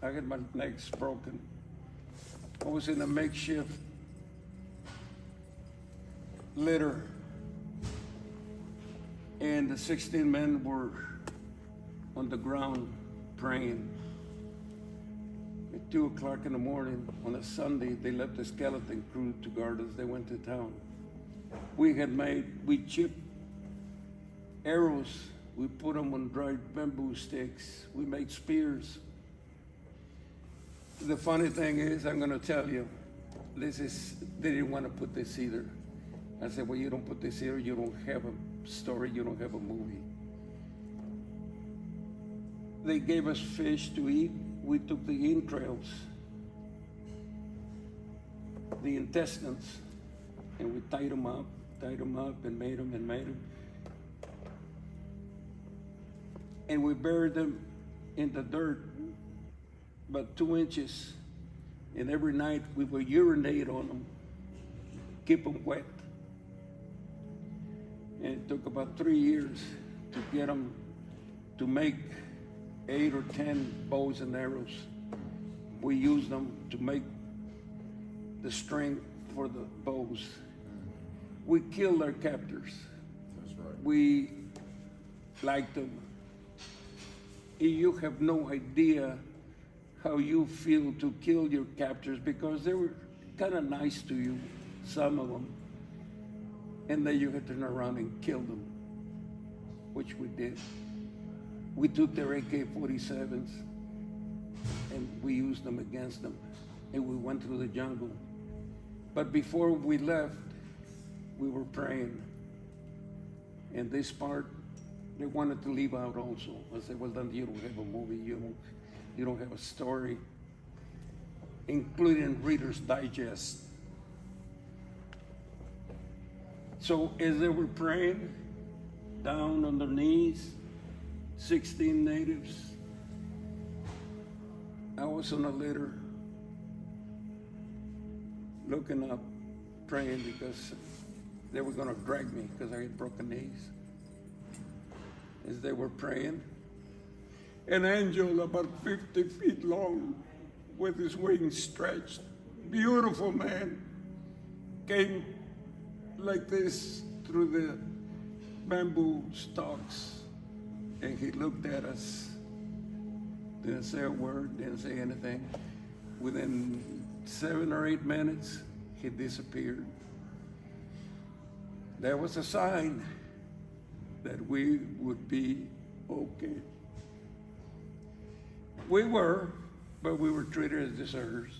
I had my legs broken. I was in a makeshift litter, and the 16 men were on the ground praying. At 2 o'clock in the morning on a Sunday, they left the skeleton crew to guard us. They went to town. We chipped arrows. We put them on dried bamboo sticks. We made spears. The funny thing is, I'm gonna tell you, they didn't want to put this either. I said, well, you don't put this here, you don't have a story, you don't have a movie. They gave us fish to eat. We took the entrails, the intestines, and we tied them up and made them. And we buried them in the dirt, about 2 inches. And every night we would urinate on them, keep them wet. And it took about 3 years to get them to make 8 or 10 bows and arrows. We used them to make the string for the bows. We killed our captors. That's right. We liked them. You have no idea how you feel to kill your captors, because they were kind of nice to you, some of them. And then you had to turn around and kill them, which we did. We took their AK-47s and we used them against them. And we went through the jungle. But before we left, we were praying. And this part, they wanted to leave out also. I said, well, then you don't have a movie, you don't have a story, including Reader's Digest. So as they were praying, down on their knees, 16 natives, I was on a litter, looking up, praying, because they were gonna drag me because I had broken knees. As they were praying, an angel about 50 feet long with his wings stretched, beautiful man, came like this through the bamboo stalks, and he looked at us, didn't say a word, didn't say anything. Within 7 or 8 minutes, he disappeared. That was a sign that we would be okay. We were, but we were treated as deserters.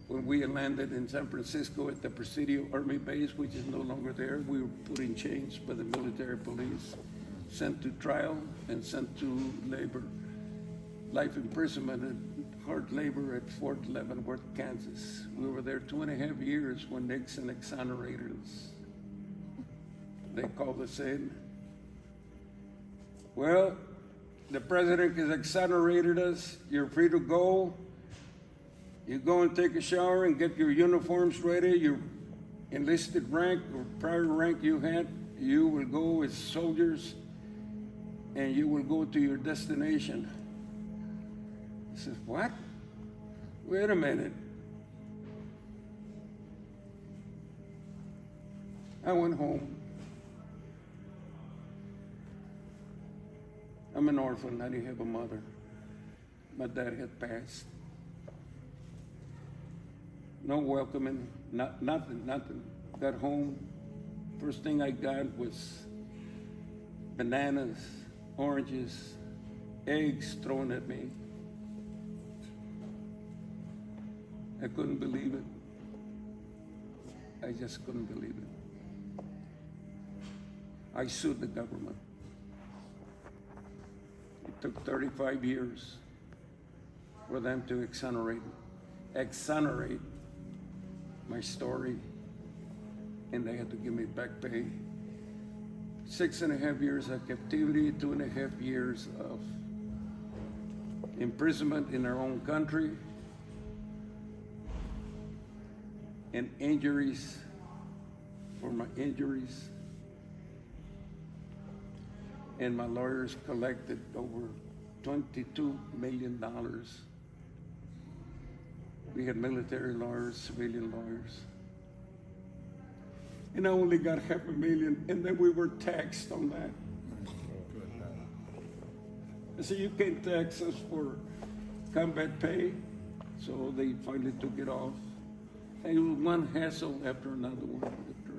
When we landed in San Francisco at the Presidio Army Base, which is no longer there, we were put in chains by the military police, sent to trial and sent to labor, life imprisonment and hard labor at Fort Leavenworth, Kansas. We were there 2.5 years when Nixon exonerated us. They called us in. Well, the president has exonerated us. You're free to go. You go and take a shower and get your uniforms ready. Your enlisted rank or prior rank you had, you will go as soldiers and you will go to your destination. I said, what? Wait a minute. I went home. I'm an orphan, I didn't have a mother. My dad had passed. No welcoming, nothing. Got home, first thing I got was bananas, oranges, eggs thrown at me. I couldn't believe it. I just couldn't believe it. I sued the government. It took 35 years for them to exonerate my story, and they had to give me back pay. 6.5 years of captivity, 2.5 years of imprisonment in their own country, and injuries for my injuries. And my lawyers collected over $22 million. We had military lawyers, civilian lawyers. And I only got $500,000, and then we were taxed on that. So you can't tax us for combat pay, so they finally took it off. And it was one hassle after another one after